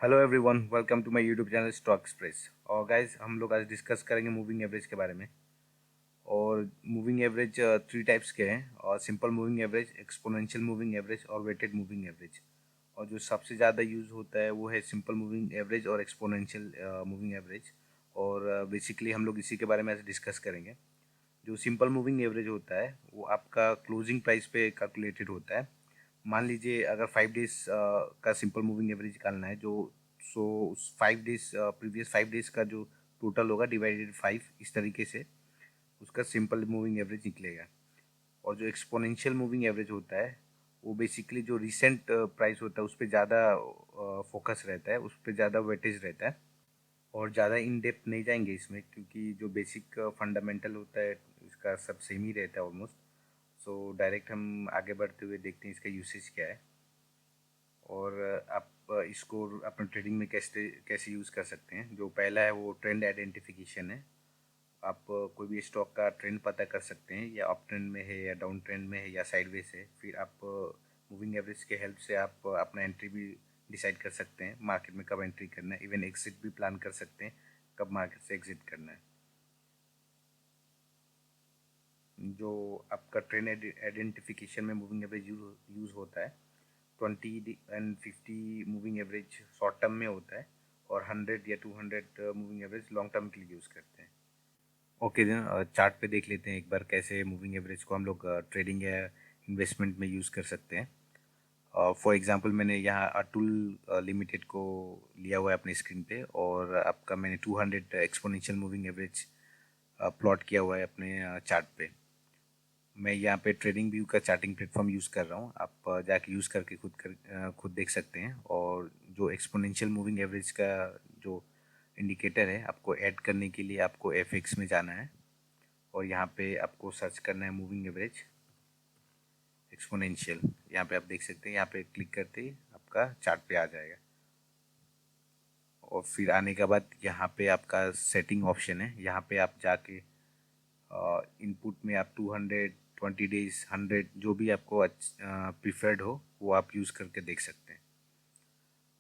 Hello everyone, welcome to my YouTube channel Stock Express. और guys, हम लोग आज डिस्कस करेंगे मूविंग एवरेज के बारे में। और मूविंग एवरेज थ्री टाइप्स के हैं, और simple moving average, exponential moving average और वेटेड मूविंग एवरेज। और जो सबसे ज़्यादा यूज़ होता है वो है सिंपल मूविंग एवरेज और एक्सपोनेंशियल मूविंग एवरेज। और बेसिकली हम लोग इसी के बारे में आज डिस्कस करेंगे। जो सिंपल मूविंग एवरेज होता है वो आपका क्लोजिंग प्राइस पे कैलकुलेटेड होता है। मान लीजिए अगर 5 डेज का सिंपल मूविंग एवरेज निकालना है, जो सो उस 5 डेज प्रीवियस 5 डेज का जो टोटल होगा डिवाइडेड 5, इस तरीके से उसका सिंपल मूविंग एवरेज निकलेगा। और जो एक्सपोनेंशियल मूविंग एवरेज होता है वो बेसिकली जो रिसेंट प्राइस होता है उस पर ज़्यादा फोकस रहता है, उस पर ज़्यादा वेटेज रहता है। और ज़्यादा इन डेप्थ नहीं जाएंगे इसमें, क्योंकि जो बेसिक फंडामेंटल होता है इसका सब सेम ही रहता है ऑलमोस्ट। सो डायरेक्ट हम आगे बढ़ते हुए देखते हैं इसका यूसेज क्या है, और आप इसको अपने ट्रेडिंग में कैसे कैसे यूज़ कर सकते हैं। जो पहला है वो ट्रेंड आइडेंटिफिकेशन है। आप कोई भी स्टॉक का ट्रेंड पता कर सकते हैं, या अप ट्रेंड में है या डाउन ट्रेंड में है या साइडवेज है। फिर आप मूविंग एवरेज के हेल्प से आप अपना एंट्री भी डिसाइड कर सकते हैं, मार्केट में कब एंट्री करना है। इवन एग्जिट भी प्लान कर सकते हैं, कब मार्केट से एग्जिट करना है। जो आपका ट्रेंड आइडेंटिफिकेशन में मूविंग एवरेज यूज़ होता है, 20 and 50 moving average short term में होता है, और 100 या 200 मूविंग एवरेज लॉन्ग टर्म के लिए यूज़ करते हैं। ओके देन, चार्ट पे देख लेते हैं एक बार कैसे मूविंग एवरेज को हम लोग ट्रेडिंग या इन्वेस्टमेंट में यूज़ कर सकते हैं। फॉर एग्जांपल मैंने यहाँ अतुल लिमिटेड को लिया हुआ है अपने स्क्रीन पे, और आपका मैंने 200 एक्सपोनेंशियल मूविंग एवरेज प्लॉट किया हुआ है अपने चार्ट पे। मैं यहाँ पे ट्रेडिंग व्यू का चार्टिंग प्लेटफॉर्म यूज़ कर रहा हूँ। आप जाके यूज़ करके खुद देख सकते हैं। और जो एक्सपोनेंशियल मूविंग एवरेज का जो इंडिकेटर है, आपको ऐड करने के लिए आपको एफएक्स में जाना है, और यहाँ पे आपको सर्च करना है मूविंग एवरेज एक्सपोनेंशियल। यहाँ पे आप देख सकते हैं, यहाँ पे क्लिक करते ही आपका चार्ट पे आ जाएगा। और फिर आने के बाद यहाँ पे आपका सेटिंग ऑप्शन है, यहाँ पे आप जाके इनपुट में आप 200, 20 डेज, 100, जो भी आपको प्रीफर्ड हो वो आप यूज़ करके देख सकते हैं।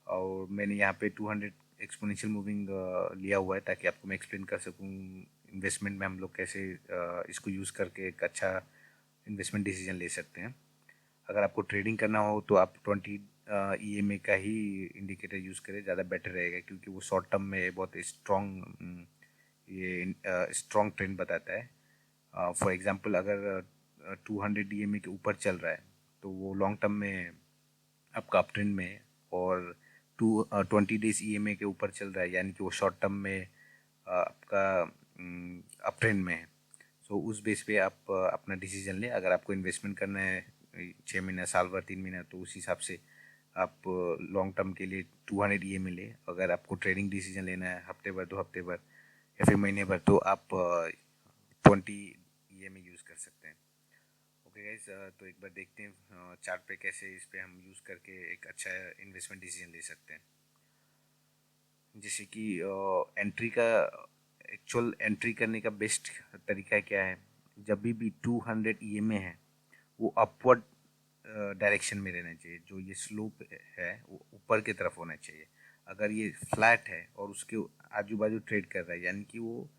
और मैंने यहाँ पे 200 एक्सपोनेंशियल मूविंग लिया हुआ है, ताकि आपको मैं एक्सप्लेन कर सकूँ इन्वेस्टमेंट में हम लोग कैसे इसको यूज़ करके एक अच्छा इन्वेस्टमेंट डिसीजन ले सकते हैं। अगर आपको ट्रेडिंग करना हो तो आप 20 EMA का ही इंडिकेटर यूज़ करें, ज़्यादा बेटर रहेगा, क्योंकि वो शॉर्ट टर्म में बहुत स्ट्रॉन्ग ट्रेंड बताता है। फॉर एग्जांपल अगर 200 EMA के ऊपर चल रहा है तो वो लॉन्ग टर्म में आपका अप ट्रेंड में है। और 20 डेज EMA के ऊपर चल रहा है, यानी कि वो शॉर्ट टर्म में आपका अप ट्रेंड में है। सो उस बेस पे आप अपना डिसीजन लें। अगर आपको इन्वेस्टमेंट करना है 6 महीना, साल भर, 3 महीना, तो उस हिसाब से आप लॉन्ग टर्म के लिए 200 EMA लें। अगर आपको ट्रेडिंग डिसीजन लेना है हफ्ते भर, 2 हफ्ते भर, या फिर महीने भर, तो आप 20 EMA यूज़ कर सकते हैं। ओके गाइज, तो एक बार देखते हैं चार्ट पे कैसे इस पे हम यूज़ करके एक अच्छा इन्वेस्टमेंट डिसीजन ले सकते हैं। जैसे कि एंट्री का एक्चुअल एंट्री करने का बेस्ट तरीका क्या है। जब भी 200 EMA है वो अपवर्ड डायरेक्शन में रहना चाहिए। जो ये स्लोप है वो ऊपर की तरफ होना चाहिए। अगर ये फ्लैट है और उसके आजू बाजू ट्रेड कर रहा है, यानी कि वो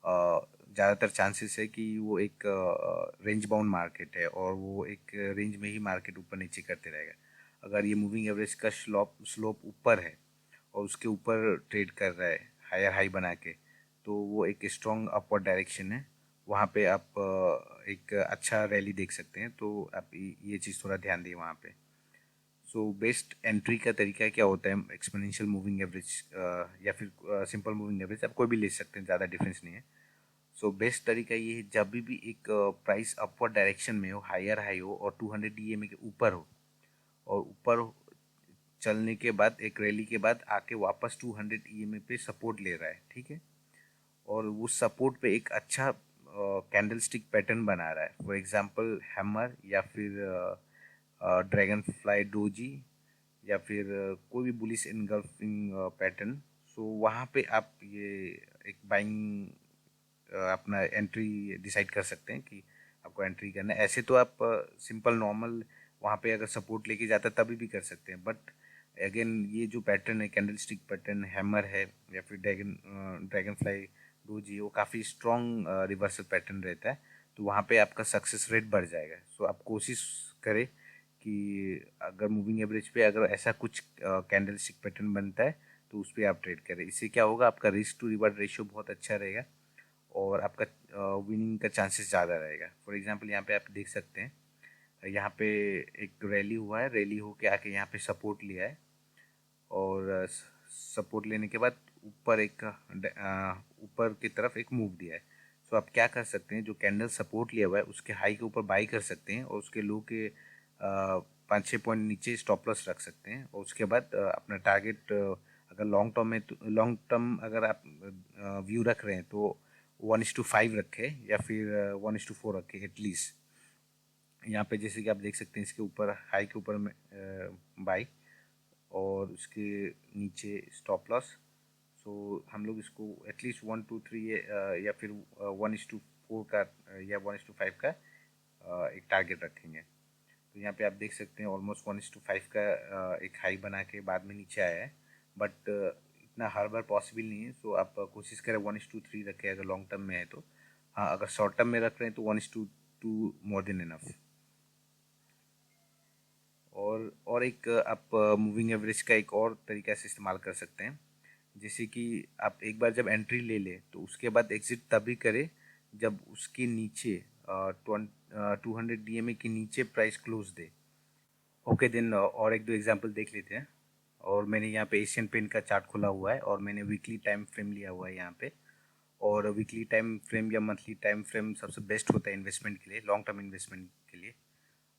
ज़्यादातर चांसेस है कि वो एक रेंज बाउंड मार्केट है, और वो एक रेंज में ही मार्केट ऊपर नीचे करते रहेगा। अगर ये मूविंग एवरेज का स्लोप ऊपर है और उसके ऊपर ट्रेड कर रहा है हायर हाई बना के, तो वो एक स्ट्रॉन्ग अपवर्ड डायरेक्शन है। वहाँ पे आप एक अच्छा रैली देख सकते हैं। तो आप ये चीज़ थोड़ा ध्यान दें वहाँ पे। सो बेस्ट एंट्री का तरीका क्या होता है, एक्सपोनेंशियल मूविंग एवरेज या फिर सिंपल मूविंग एवरेज, आप कोई भी ले सकते हैं, ज़्यादा डिफरेंस नहीं है। सो बेस्ट तरीका ये है, जब भी एक प्राइस अपवर्ड डायरेक्शन में हो, हायर हाई हो, और 200 EMA के ऊपर हो, और ऊपर चलने के बाद एक रैली के बाद आके वापस 200 EMA पे सपोर्ट ले रहा है, ठीक है। और वो सपोर्ट पे एक अच्छा कैंडल स्टिक पैटर्न बना रहा है, फॉर एग्जांपल हैमर, या फिर ड्रैगन फ्लाई डोजी, या फिर कोई भी बुलिश इनगल्फिंग पैटर्न। सो वहाँ पे आप ये एक बाइंग अपना एंट्री डिसाइड कर सकते हैं कि आपको एंट्री करना है। ऐसे तो आप सिंपल नॉर्मल वहाँ पे अगर सपोर्ट लेके जाता है तभी भी कर सकते हैं, बट अगेन ये जो पैटर्न है, कैंडल स्टिक पैटर्न, हैमर है या फिर ड्रैगन फ्लाई डोजी, वो काफ़ी स्ट्रॉन्ग रिवर्सल पैटर्न रहता है, तो वहाँ पे आपका सक्सेस रेट बढ़ जाएगा। सो आप कोशिश करें कि अगर मूविंग एवरेज पे अगर ऐसा कुछ कैंडल स्टिक पैटर्न बनता है तो उस पर आप ट्रेड करें। इससे क्या होगा, आपका रिस्क टू रिवार्ड रेशियो बहुत अच्छा रहेगा और आपका विनिंग का चांसेस ज़्यादा रहेगा। फॉर एग्जांपल यहाँ पे आप देख सकते हैं, यहाँ पे एक रैली हुआ है, रैली हो के आके यहाँ पे सपोर्ट लिया है और सपोर्ट लेने के बाद ऊपर की तरफ एक मूव दिया है। सो आप क्या कर सकते हैं, जो कैंडल सपोर्ट लिया हुआ है उसके हाई के ऊपर बाई कर सकते हैं और उसके लो के 5-6 पॉइंट नीचे स्टॉप लॉस रख सकते हैं और उसके बाद अपना टारगेट अगर लॉन्ग टर्म में, तो लॉन्ग टर्म अगर आप व्यू रख रहे हैं तो 1:5 रखें या फिर 1:4 रखें एटलीस्ट। यहाँ पे जैसे कि आप देख सकते हैं, इसके ऊपर हाई के ऊपर में बाई और उसके नीचे स्टॉप लॉस। सो हम लोग इसको एटलीस्ट 1-2-3 या फिर 1:4 का या 1:5 का एक टारगेट रखेंगे। तो यहाँ पे आप देख सकते हैं ऑलमोस्ट 1:5 का एक हाई बना के बाद में नीचे आया है, बट इतना हर बार पॉसिबल नहीं है। सो आप कोशिश करें 1:3 रखें अगर लॉन्ग टर्म में है तो। हाँ, अगर शॉर्ट टर्म में रख रहे हैं तो 1:2 मोर देन इनफ। और एक आप मूविंग एवरेज का एक और तरीका से इस्तेमाल कर सकते हैं, जैसे कि आप एक बार जब एंट्री ले लें तो उसके बाद एग्जिट तभी करें जब उसके नीचे 200 DMA के नीचे प्राइस क्लोज दे। ओके देन, और एक दो एग्जांपल देख लेते हैं। और मैंने यहाँ पे एशियन पेंट का चार्ट खुला हुआ है और मैंने वीकली टाइम फ्रेम लिया हुआ है यहाँ पे। और वीकली टाइम फ्रेम या मंथली टाइम फ्रेम सबसे बेस्ट होता है इन्वेस्टमेंट के लिए, लॉन्ग टर्म इन्वेस्टमेंट के लिए।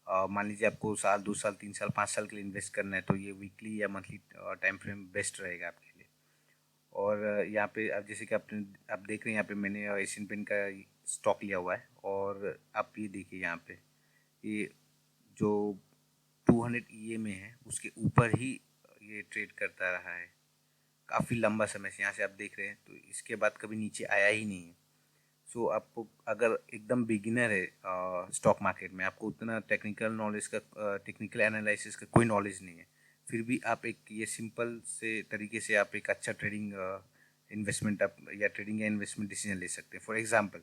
मान लीजिए आपको साल, 2 साल, 3 साल, 5 साल के लिए इन्वेस्ट करना है तो ये वीकली या मंथली टाइम फ्रेम बेस्ट रहेगा आपके लिए। और यहाँ पे अब जैसे कि आप देख रहे हैं, यहाँ पे मैंने एशियन पेंट का स्टॉक लिया हुआ है और आप ये देखिए यहाँ पे ये जो 200 EA में है उसके ऊपर ही ये ट्रेड करता रहा है काफ़ी लंबा समय से। यहाँ से आप देख रहे हैं तो इसके बाद कभी नीचे आया ही नहीं है। सो आपको अगर एकदम बिगिनर है स्टॉक मार्केट में, आपको उतना टेक्निकल नॉलेज का, टेक्निकल एनालिसिस का कोई नॉलेज नहीं है, फिर भी आप एक ये सिंपल से तरीके से आप एक अच्छा ट्रेडिंग इन्वेस्टमेंट आप या ट्रेडिंग या इन्वेस्टमेंट डिसीजन ले सकते हैं। फॉर एग्जांपल,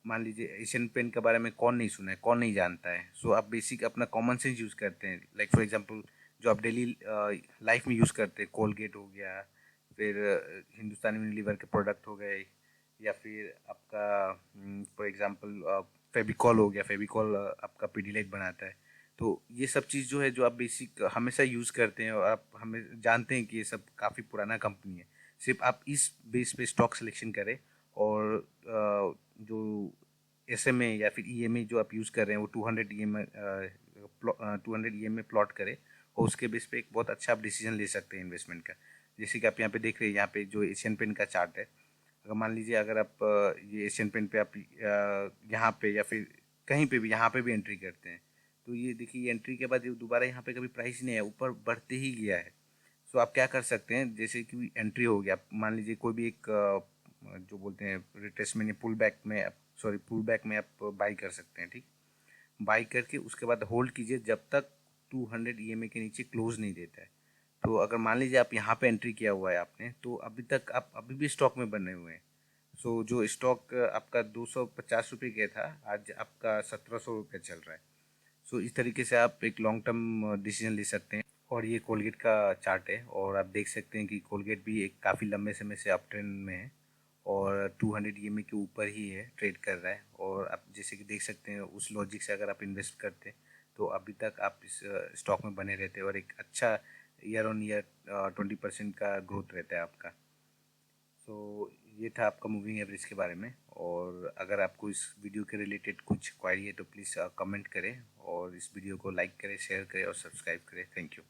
मान लीजिए एशियन पेंट के बारे में कौन नहीं सुना है, कौन नहीं जानता है। सो आप बेसिक अपना कॉमन सेंस यूज़ करते हैं, लाइक फॉर एग्जांपल जो आप डेली लाइफ में यूज़ करते हैं, कोलगेट हो गया, फिर हिंदुस्तान यूनिलीवर के प्रोडक्ट हो गए, या फिर आपका फॉर एग्जांपल फेविकॉल हो गया, फेविकॉल आपका पीडीलाइट बनाता है। तो ये सब चीज़ जो है, जो आप बेसिक हमेशा यूज़ करते हैं और आप हमें जानते हैं कि ये सब काफ़ी पुराना कंपनी है, सिर्फ आप इस बेस पे स्टॉक सिलेक्शन करें और जो SMA या फिर EMA जो आप यूज़ कर रहे हैं वो 200 EM में प्लॉट करें और उसके बेस पे एक बहुत अच्छा आप डिसीजन ले सकते हैं इन्वेस्टमेंट का। जैसे कि आप यहाँ पे देख रहे हैं, यहाँ पे जो एशियन पेंट का चार्ट है, अगर मान लीजिए अगर आप ये एशियन पेंट पे आप यहाँ पे या फिर कहीं पे भी यहाँ पे भी एंट्री करते हैं तो ये देखिए, ये एंट्री के बाद ये दोबारा यहाँ पे कभी प्राइस नहीं है, ऊपर बढ़ते ही गया है। सो आप क्या कर सकते हैं, जैसे कि एंट्री हो गया, मान लीजिए कोई भी एक जो बोलते हैं रिट्रेसमेंट या पुल बैक में आप बाई कर सकते हैं, ठीक। बाई करके उसके बाद होल्ड कीजिए जब तक 200 EMA के नीचे क्लोज नहीं देता है। तो अगर मान लीजिए आप यहाँ पे एंट्री किया हुआ है आपने, तो अभी तक आप अभी भी स्टॉक में बने हुए हैं। सो जो स्टॉक आपका 250 रुपये का था, आज आपका 1700 रुपये चल रहा है। सो इस तरीके से आप एक लॉन्ग टर्म डिसीजन ले सकते हैं। और ये कोलगेट का चार्ट है और आप देख सकते हैं कि कोलगेट भी एक काफ़ी लंबे समय से अप ट्रेंड में है और 200 EMA के ऊपर ही है, ट्रेड कर रहा है। और आप जैसे कि देख सकते हैं, उस लॉजिक से अगर आप इन्वेस्ट करते हैं तो अभी तक आप इस स्टॉक में बने रहते हैं और एक अच्छा ईयर ऑन ईयर 20% का ग्रोथ रहता है आपका। सो ये था आपका मूविंग एवरेज के बारे में। और अगर आपको इस वीडियो के रिलेटेड कुछ क्वारी है तो प्लीज़ कमेंट करें और इस वीडियो को लाइक करें, शेयर करें और सब्सक्राइब करें। Thank you.